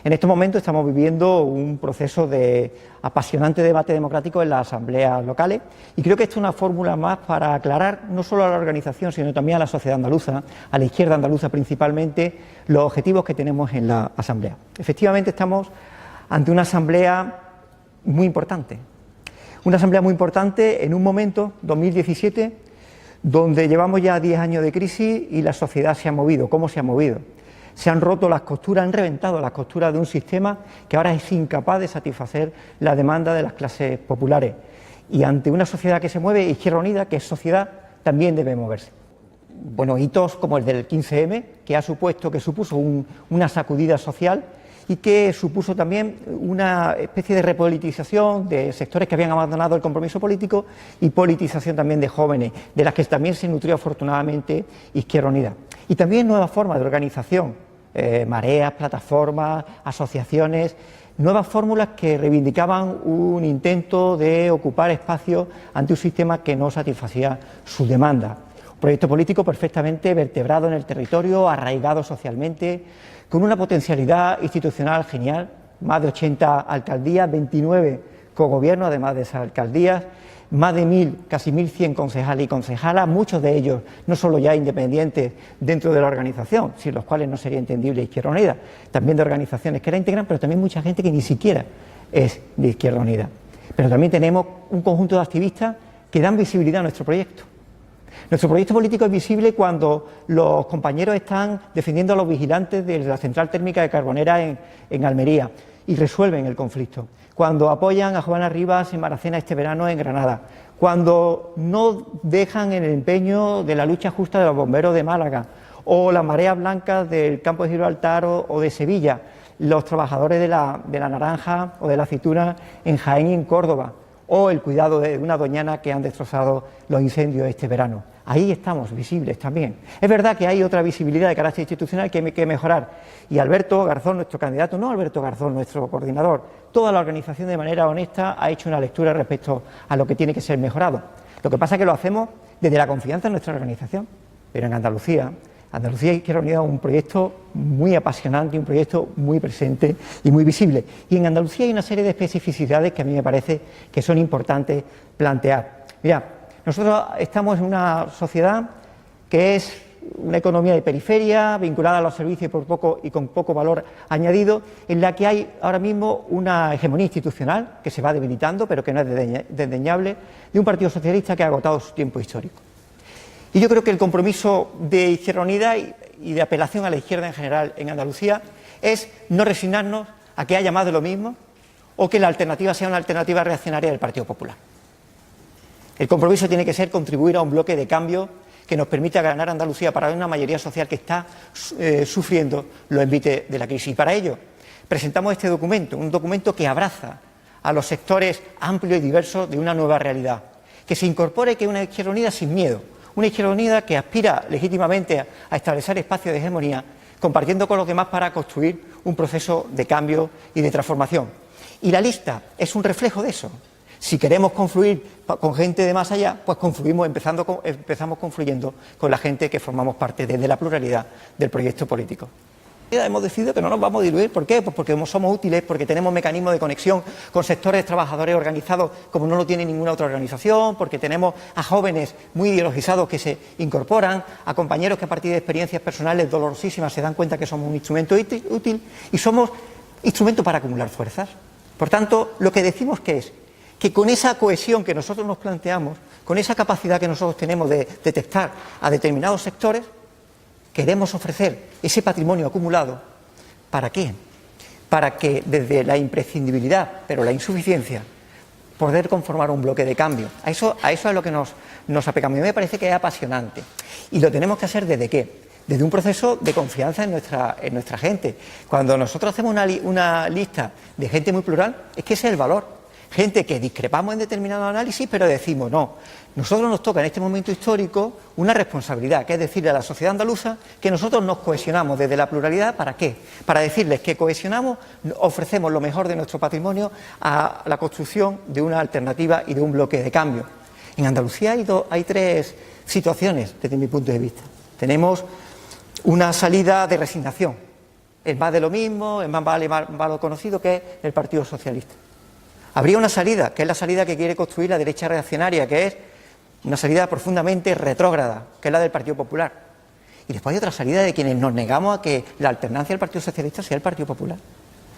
En estos momentos estamos viviendo un proceso de apasionante debate democrático en las asambleas locales y creo que esto es una fórmula más para aclarar no solo a la organización, sino también a la sociedad andaluza, a la izquierda andaluza principalmente, los objetivos que tenemos en la asamblea. Efectivamente estamos ante una asamblea muy importante en un momento, 2017, donde llevamos ya 10 años de crisis y la sociedad se ha movido. ¿Cómo se ha movido? Se han roto las costuras, han reventado las costuras de un sistema que ahora es incapaz de satisfacer la demanda de las clases populares. Y ante una sociedad que se mueve, Izquierda Unida, que es sociedad, también debe moverse. Bueno, hitos como el del 15M, que supuso una sacudida social y que supuso también una especie de repolitización de sectores que habían abandonado el compromiso político y politización también de jóvenes, de las que también se nutrió afortunadamente Izquierda Unida. Y también nuevas formas de organización, mareas, plataformas, asociaciones, nuevas fórmulas que reivindicaban un intento de ocupar espacios ante un sistema que no satisfacía su demanda. Un proyecto político perfectamente vertebrado en el territorio, arraigado socialmente, con una potencialidad institucional genial, más de 80 alcaldías, 29 cogobiernos, además de esas alcaldías, más de 1.000, casi 1.100 concejales y concejalas, muchos de ellos no solo ya independientes dentro de la organización, sin los cuales no sería entendible Izquierda Unida, también de organizaciones que la integran, pero también mucha gente que ni siquiera es de Izquierda Unida. Pero también tenemos un conjunto de activistas que dan visibilidad a nuestro proyecto. Nuestro proyecto político es visible cuando los compañeros están defendiendo a los vigilantes de la central térmica de Carbonera en Almería y resuelven el conflicto, cuando apoyan a Juana Rivas en Maracena este verano en Granada, cuando no dejan el empeño de la lucha justa de los bomberos de Málaga o las mareas blancas del campo de Gibraltar o de Sevilla, los trabajadores de la naranja o de la aceituna en Jaén y en Córdoba, o el cuidado de una doñana que han destrozado los incendios este verano. Ahí estamos visibles también. Es verdad que hay otra visibilidad de carácter institucional que hay que mejorar. Y Alberto Garzón, nuestro candidato, no Alberto Garzón, nuestro coordinador, toda la organización de manera honesta ha hecho una lectura respecto a lo que tiene que ser mejorado. Lo que pasa es que lo hacemos desde la confianza en nuestra organización. Pero en Andalucía Izquierda Unida es un proyecto muy apasionante, un proyecto muy presente y muy visible. Y en Andalucía hay una serie de especificidades que a mí me parece que son importantes plantear. Mira, nosotros estamos en una sociedad que es una economía de periferia, vinculada a los servicios y con poco valor añadido, en la que hay ahora mismo una hegemonía institucional que se va debilitando, pero que no es desdeñable, de un Partido Socialista que ha agotado su tiempo histórico. Y yo creo que el compromiso de Izquierda Unida y de apelación a la izquierda en general en Andalucía es no resignarnos a que haya más de lo mismo o que la alternativa sea una alternativa reaccionaria del Partido Popular. El compromiso tiene que ser contribuir a un bloque de cambio que nos permita ganar Andalucía para una mayoría social que está sufriendo los envites de la crisis. Y para ello presentamos este documento, un documento que abraza a los sectores amplios y diversos de una nueva realidad, que se incorpore, que es una Izquierda Unida sin miedo, una Izquierda Unida que aspira legítimamente a establecer espacios de hegemonía, compartiendo con los demás para construir un proceso de cambio y de transformación. Y la lista es un reflejo de eso. Si queremos confluir con gente de más allá, pues empezamos confluyendo con la gente que formamos parte desde la pluralidad del proyecto político. Hemos decidido que no nos vamos a diluir. ¿Por qué? Pues porque somos útiles, porque tenemos mecanismos de conexión con sectores trabajadores organizados como no lo tiene ninguna otra organización, porque tenemos a jóvenes muy ideologizados que se incorporan, a compañeros que a partir de experiencias personales dolorosísimas se dan cuenta que somos un instrumento útil y somos instrumento para acumular fuerzas. Por tanto, lo que decimos es que con esa cohesión que nosotros nos planteamos, con esa capacidad que nosotros tenemos de detectar a determinados sectores, queremos ofrecer ese patrimonio acumulado. ¿Para qué? Para que desde la imprescindibilidad, pero la insuficiencia, poder conformar un bloque de cambio. A eso es lo que nos apegamos. A mí me parece que es apasionante. Y lo tenemos que hacer ¿desde qué? Desde un proceso de confianza en nuestra gente. Cuando nosotros hacemos una lista de gente muy plural, es que ese es el valor. Gente que discrepamos en determinado análisis, pero decimos, no, nosotros nos toca en este momento histórico una responsabilidad, que es decirle a la sociedad andaluza que nosotros nos cohesionamos desde la pluralidad. ¿Para qué? Para decirles que cohesionamos, ofrecemos lo mejor de nuestro patrimonio a la construcción de una alternativa y de un bloque de cambio. En Andalucía hay tres situaciones desde mi punto de vista. Tenemos una salida de resignación, es más de lo mismo, es más vale más lo conocido, que es el Partido Socialista. Habría una salida, que es la salida que quiere construir la derecha reaccionaria, que es una salida profundamente retrógrada, que es la del Partido Popular. Y después hay otra salida de quienes nos negamos a que la alternancia del Partido Socialista sea el Partido Popular.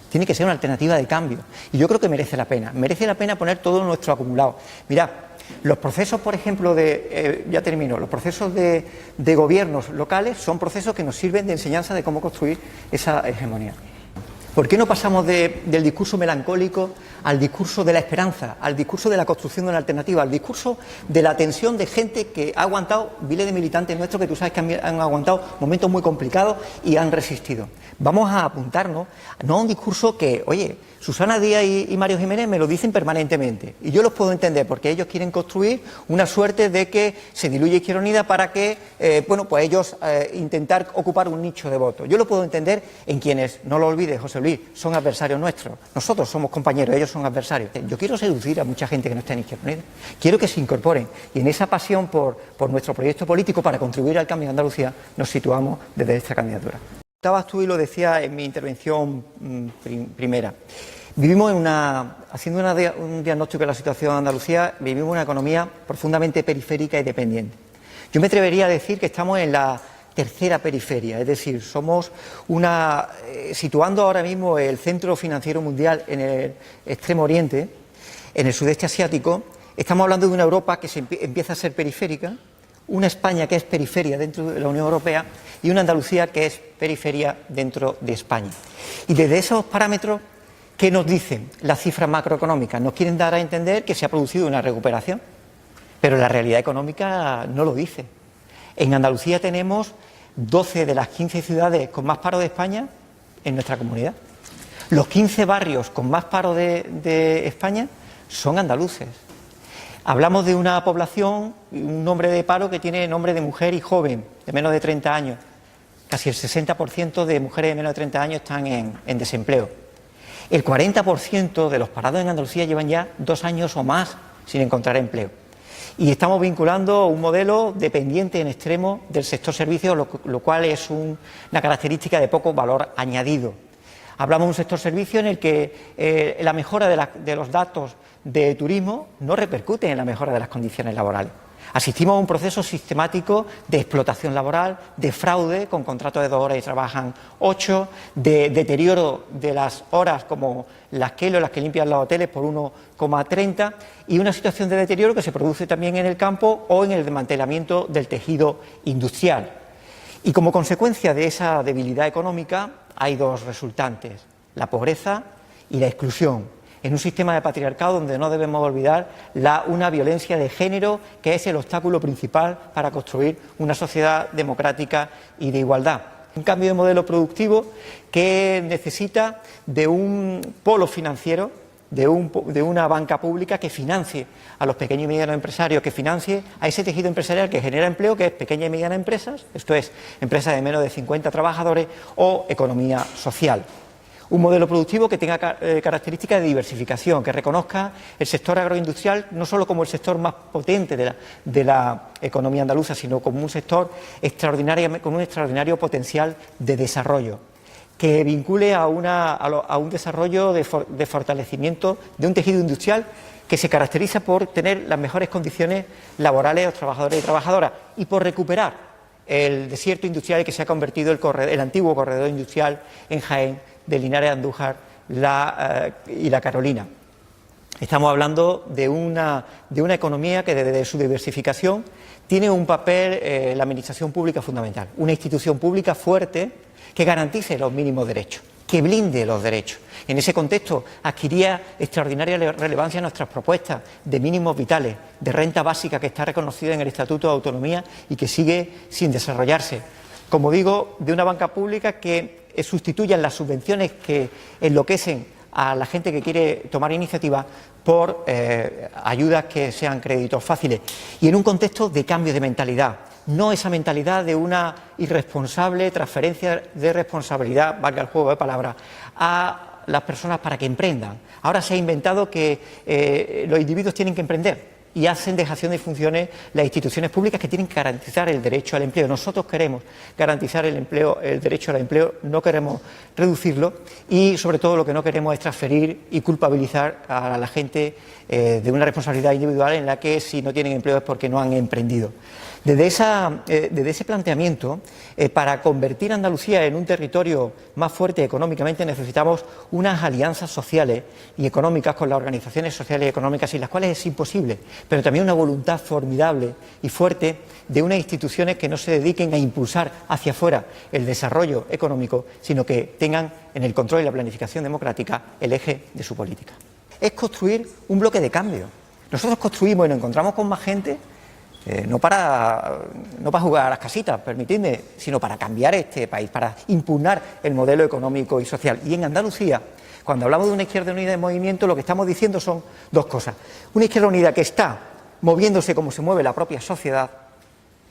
Tiene que ser una alternativa de cambio. Y yo creo que merece la pena poner todo nuestro acumulado. Mirad, los procesos, por ejemplo, ya termino, los procesos de gobiernos locales son procesos que nos sirven de enseñanza de cómo construir esa hegemonía. ¿Por qué no pasamos del discurso melancólico al discurso de la esperanza, al discurso de la construcción de una alternativa, al discurso de la tensión de gente que ha aguantado, miles de militantes nuestros que tú sabes que han aguantado momentos muy complicados y han resistido? Vamos a apuntarnos no a un discurso que, oye, Susana Díaz y Mario Jiménez me lo dicen permanentemente y yo los puedo entender porque ellos quieren construir una suerte de que se diluya Izquierda Unida para que, pues ellos intentar ocupar un nicho de votos. Yo lo puedo entender en quienes, no lo olvides, José Luis, son adversarios nuestros. Nosotros somos compañeros, ellos son adversarios. Yo quiero seducir a mucha gente que no está en Izquierda Unida. Quiero que se incorporen y en esa pasión por nuestro proyecto político para contribuir al cambio de Andalucía nos situamos desde esta candidatura. Estabas tú y lo decía en mi intervención primera. Vivimos haciendo un diagnóstico de la situación de Andalucía, vivimos una economía profundamente periférica y dependiente. Yo me atrevería a decir que estamos en la tercera periferia, es decir, somos situando ahora mismo el centro financiero mundial en el extremo oriente, en el sudeste asiático, estamos hablando de una Europa que empieza a ser periférica, una España que es periferia dentro de la Unión Europea y una Andalucía que es periferia dentro de España. Y desde esos parámetros, ¿qué nos dicen las cifras macroeconómicas? Nos quieren dar a entender que se ha producido una recuperación, pero la realidad económica no lo dice. En Andalucía tenemos 12 de las 15 ciudades con más paro de España en nuestra comunidad. Los 15 barrios con más paro de España son andaluces. Hablamos de una población, un nombre de paro que tiene nombre de mujer y joven, de menos de 30 años. Casi el 60% de mujeres de menos de 30 años están en desempleo. El 40% de los parados en Andalucía llevan ya 2 años o más sin encontrar empleo. Y estamos vinculando un modelo dependiente en extremo del sector servicios, lo cual es una característica de poco valor añadido. Hablamos de un sector servicio en el que la mejora de los datos de turismo no repercute en la mejora de las condiciones laborales. Asistimos a un proceso sistemático de explotación laboral, de fraude con contratos de 2 horas y trabajan 8, de deterioro de las horas como las que limpian los hoteles por 1,30 y una situación de deterioro que se produce también en el campo o en el desmantelamiento del tejido industrial. Y como consecuencia de esa debilidad económica hay 2 resultantes, la pobreza y la exclusión, en un sistema de patriarcado donde no debemos olvidar una violencia de género que es el obstáculo principal para construir una sociedad democrática y de igualdad. Un cambio de modelo productivo que necesita de un polo financiero, de una banca pública que financie a los pequeños y medianos empresarios, que financie a ese tejido empresarial que genera empleo, que es pequeñas y medianas empresas, esto es, empresas de menos de 50 trabajadores o economía social. Un modelo productivo que tenga características de diversificación, que reconozca el sector agroindustrial no solo como el sector más potente de la economía andaluza, sino como un sector con un extraordinario potencial de desarrollo, que vincule a un desarrollo de fortalecimiento de un tejido industrial que se caracteriza por tener las mejores condiciones laborales de los trabajadores y trabajadoras y por recuperar el desierto industrial que se ha convertido el antiguo corredor industrial en Jaén, de Linares, Andújar y la Carolina. Estamos hablando de una economía que desde su diversificación tiene un papel, la administración pública fundamental, una institución pública fuerte que garantice los mínimos derechos, que blinde los derechos. En ese contexto adquiría extraordinaria relevancia nuestras propuestas de mínimos vitales, de renta básica que está reconocida en el Estatuto de Autonomía y que sigue sin desarrollarse. Como digo, de una banca pública que sustituyan las subvenciones que enloquecen a la gente que quiere tomar iniciativa por ayudas que sean créditos fáciles y en un contexto de cambio de mentalidad, no esa mentalidad de una irresponsable transferencia de responsabilidad, valga el juego de palabras, a las personas para que emprendan. Ahora se ha inventado que los individuos tienen que emprender. y hacen dejación de funciones las instituciones públicas que tienen que garantizar el derecho al empleo. Nosotros queremos garantizar el empleo, el derecho al empleo, no queremos reducirlo y sobre todo lo que no queremos es transferir y culpabilizar a la gente de una responsabilidad individual en la que si no tienen empleo es porque no han emprendido. Desde ese planteamiento, para convertir a Andalucía en un territorio más fuerte económicamente necesitamos unas alianzas sociales y económicas con las organizaciones sociales y económicas sin las cuales es imposible, pero también una voluntad formidable y fuerte de unas instituciones que no se dediquen a impulsar hacia afuera el desarrollo económico, sino que tengan en el control y la planificación democrática el eje de su política. Es construir un bloque de cambio. Nosotros construimos y nos encontramos con más gente no para jugar a las casitas, permitidme, sino para cambiar este país, para impugnar el modelo económico y social. Y en Andalucía, cuando hablamos de una izquierda unida en movimiento, lo que estamos diciendo son dos cosas. Una izquierda unida que está moviéndose como se mueve la propia sociedad,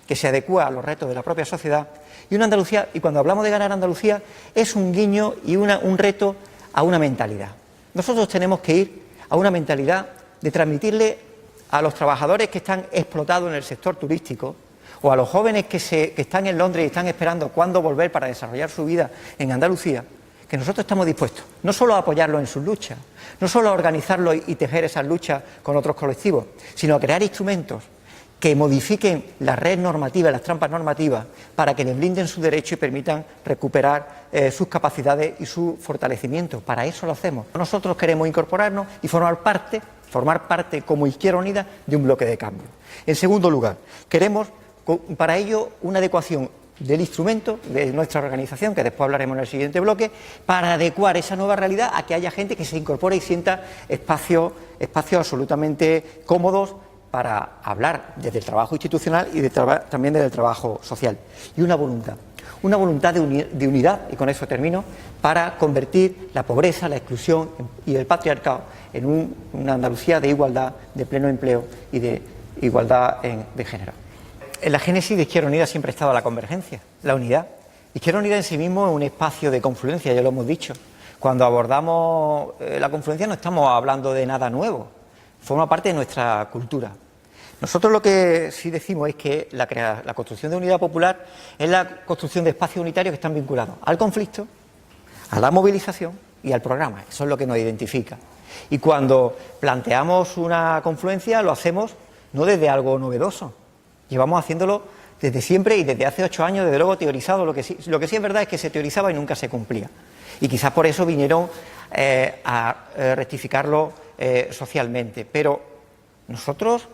que se adecúa a los retos de la propia sociedad, y una Andalucía, y cuando hablamos de ganar Andalucía, es un guiño y un reto a una mentalidad. Nosotros tenemos que ir a una mentalidad de transmitirle a los trabajadores que están explotados en el sector turístico o a los jóvenes que están en Londres y están esperando cuándo volver para desarrollar su vida en Andalucía, que nosotros estamos dispuestos no solo a apoyarlos en sus luchas, no solo a organizarlos y tejer esas luchas con otros colectivos, sino a crear instrumentos que modifiquen la red normativa, las trampas normativas, para que les blinden su derecho y permitan recuperar sus capacidades y su fortalecimiento. Para eso lo hacemos. Nosotros queremos incorporarnos y formar parte como Izquierda Unida de un bloque de cambio. En segundo lugar, queremos para ello una adecuación del instrumento de nuestra organización, que después hablaremos en el siguiente bloque, para adecuar esa nueva realidad a que haya gente que se incorpore y sienta espacios absolutamente cómodos para hablar desde el trabajo institucional y también desde el trabajo social. Y una voluntad de unidad, y con eso termino, para convertir la pobreza, la exclusión y el patriarcado en una Andalucía de igualdad, de pleno empleo y de igualdad de género. En la génesis de Izquierda Unida siempre ha estado la convergencia, la unidad. Izquierda Unida en sí mismo es un espacio de confluencia, ya lo hemos dicho. Cuando abordamos la confluencia no estamos hablando de nada nuevo, forma parte de nuestra cultura. Nosotros lo que sí decimos es que la construcción de unidad popular es la construcción de espacios unitarios que están vinculados al conflicto, a la movilización y al programa. Eso es lo que nos identifica. Y cuando planteamos una confluencia lo hacemos no desde algo novedoso. Llevamos haciéndolo desde siempre y desde hace 8 años, desde luego teorizado. Lo que sí es verdad es que se teorizaba y nunca se cumplía. Y quizás por eso vinieron a rectificarlo socialmente. Pero nosotros,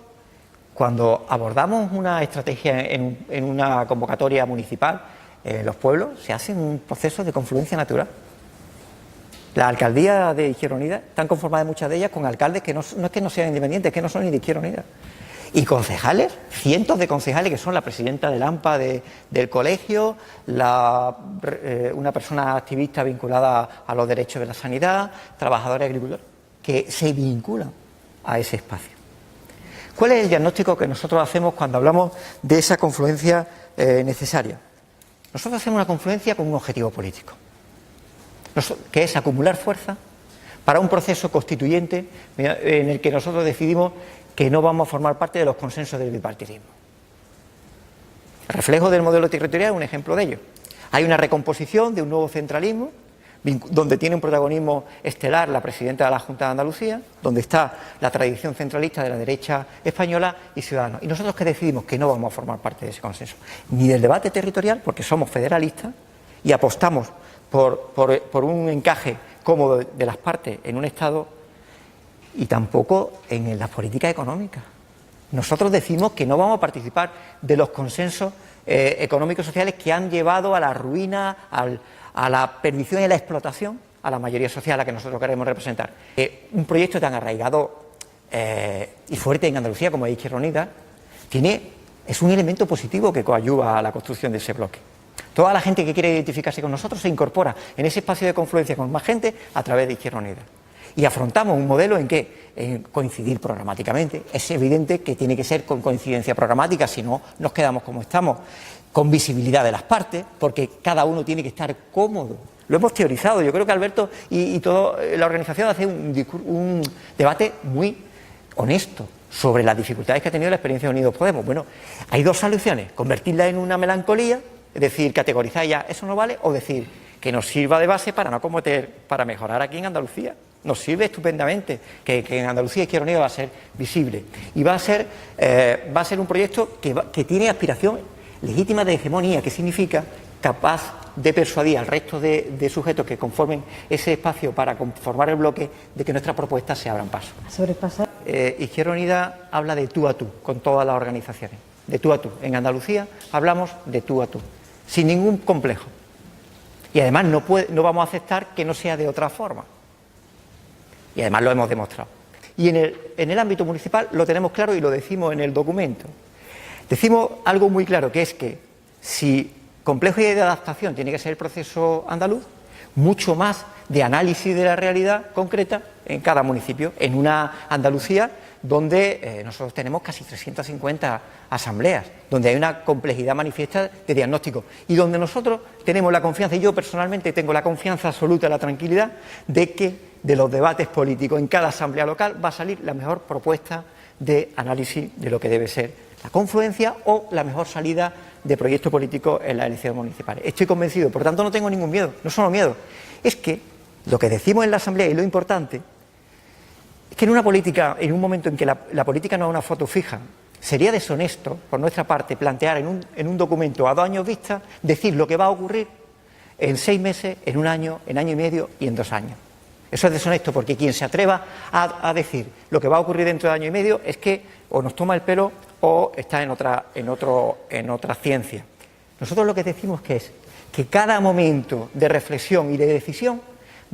cuando abordamos una estrategia en una convocatoria municipal, los pueblos se hacen un proceso de confluencia natural. Las alcaldías de Izquierda Unida están conformadas muchas de ellas con alcaldes que no es que no sean independientes, es que no son ni de Izquierda Unida. Y concejales, cientos de concejales que son la presidenta del AMPA del colegio, una persona activista vinculada a los derechos de la sanidad, trabajadores agricultores, que se vinculan a ese espacio. ¿Cuál es el diagnóstico que nosotros hacemos cuando hablamos de esa confluencia necesaria? Nosotros hacemos una confluencia con un objetivo político, que es acumular fuerza para un proceso constituyente en el que nosotros decidimos que no vamos a formar parte de los consensos del bipartidismo. El reflejo del modelo territorial es un ejemplo de ello. Hay una recomposición de un nuevo centralismo, donde tiene un protagonismo estelar la presidenta de la Junta de Andalucía, donde está la tradición centralista de la derecha española y Ciudadanos. Y nosotros que decidimos que no vamos a formar parte de ese consenso, ni del debate territorial, porque somos federalistas y apostamos por un encaje cómodo de las partes en un Estado, y tampoco en las políticas económicas. Nosotros decimos que no vamos a participar de los consensos económicos y sociales que han llevado a la ruina, a la perdición y a la explotación a la mayoría social a la que nosotros queremos representar. Un proyecto tan arraigado y fuerte en Andalucía como es Izquierda Unida es un elemento positivo que coadyuva a la construcción de ese bloque. Toda la gente que quiere identificarse con nosotros se incorpora en ese espacio de confluencia con más gente a través de Izquierda Unida. Y afrontamos un modelo en que coincidir programáticamente. Es evidente que tiene que ser con coincidencia programática, si no nos quedamos como estamos, con visibilidad de las partes, porque cada uno tiene que estar cómodo. Lo hemos teorizado. Yo creo que Alberto y toda la organización hace un debate muy honesto, sobre las dificultades que ha tenido la experiencia de Unidos Podemos. Bueno, hay dos soluciones: convertirla en una melancolía, es decir, categorizar ya eso no vale, o decir que nos sirva de base para no cometer, para mejorar aquí en Andalucía. Nos sirve estupendamente que en Andalucía Izquierda Unida va a ser visible y va a ser un proyecto que tiene aspiración legítima de hegemonía, que significa capaz de persuadir al resto de sujetos que conformen ese espacio para conformar el bloque de que nuestras propuestas se abran paso. Izquierda Unida habla de tú a tú con todas las organizaciones, de tú a tú. En Andalucía hablamos de tú a tú, sin ningún complejo. Y además no vamos a aceptar que no sea de otra forma. Y además lo hemos demostrado. Y en el ámbito municipal lo tenemos claro y lo decimos en el documento. Decimos algo muy claro, que es que si complejo y de adaptación tiene que ser el proceso andaluz, mucho más de análisis de la realidad concreta en cada municipio, en una Andalucía donde nosotros tenemos casi 350 asambleas, donde hay una complejidad manifiesta de diagnóstico y donde nosotros tenemos la confianza, y yo personalmente tengo la confianza absoluta, la tranquilidad de que de los debates políticos en cada asamblea local va a salir la mejor propuesta de análisis de lo que debe ser la confluencia o la mejor salida de proyecto político en las elecciones municipales. Estoy convencido, por tanto no tengo ningún miedo, no solo miedo, es que lo que decimos en la asamblea y lo importante es que en una política, en un momento en que la política no es una foto fija, sería deshonesto por nuestra parte plantear en un documento a 2 años vista decir lo que va a ocurrir en 6 meses, en 1 año, en año y medio y en 2 años. Eso es deshonesto, porque quien se atreva a decir lo que va a ocurrir dentro de 1 año y medio es que o nos toma el pelo o está en otra ciencia. Nosotros lo que decimos es que cada momento de reflexión y de decisión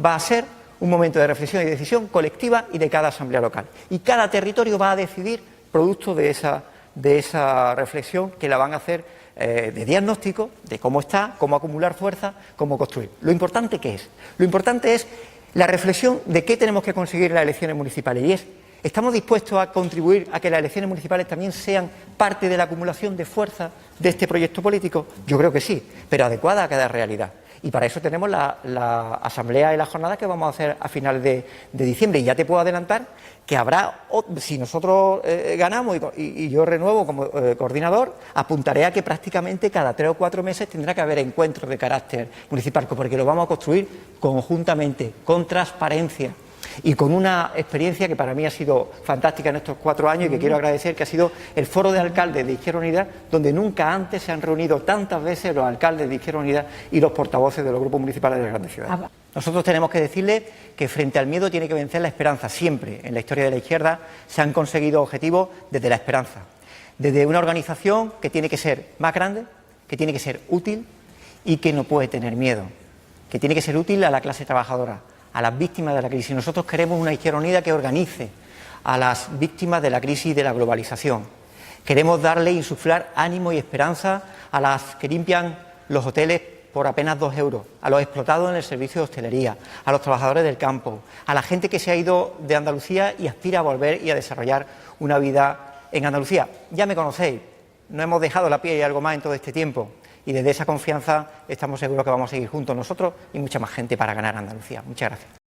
va a ser un momento de reflexión y de decisión colectiva y de cada asamblea local. Y cada territorio va a decidir producto de esa reflexión que la van a hacer de diagnóstico, de cómo está, cómo acumular fuerza, cómo construir. Lo importante, ¿qué es? Lo importante es la reflexión de qué tenemos que conseguir en las elecciones municipales, y es: ¿estamos dispuestos a contribuir a que las elecciones municipales también sean parte de la acumulación de fuerza de este proyecto político? Yo creo que sí, pero adecuada a cada realidad. Y para eso tenemos la asamblea y la jornada que vamos a hacer a finales de diciembre. Y ya te puedo adelantar que habrá, si nosotros ganamos y yo renuevo como coordinador, apuntaré a que prácticamente cada 3 o 4 meses tendrá que haber encuentros de carácter municipal, porque lo vamos a construir conjuntamente, con transparencia y con una experiencia que para mí ha sido fantástica en estos 4 años y que quiero agradecer, que ha sido el Foro de Alcaldes de Izquierda Unida, donde nunca antes se han reunido tantas veces los alcaldes de Izquierda Unida y los portavoces de los grupos municipales de las grandes ciudades. Nosotros tenemos que decirle que frente al miedo tiene que vencer la esperanza. Siempre en la historia de la izquierda se han conseguido objetivos desde la esperanza, desde una organización que tiene que ser más grande, que tiene que ser útil y que no puede tener miedo, que tiene que ser útil a la clase trabajadora, a las víctimas de la crisis. Nosotros queremos una Izquierda Unida que organice a las víctimas de la crisis y de la globalización. Queremos darle, insuflar ánimo y esperanza a las que limpian los hoteles por apenas 2 euros, a los explotados en el servicio de hostelería, a los trabajadores del campo, a la gente que se ha ido de Andalucía y aspira a volver y a desarrollar una vida en Andalucía. Ya me conocéis, no hemos dejado la piel y algo más en todo este tiempo. Y desde esa confianza estamos seguros que vamos a seguir juntos nosotros y mucha más gente para ganar Andalucía. Muchas gracias.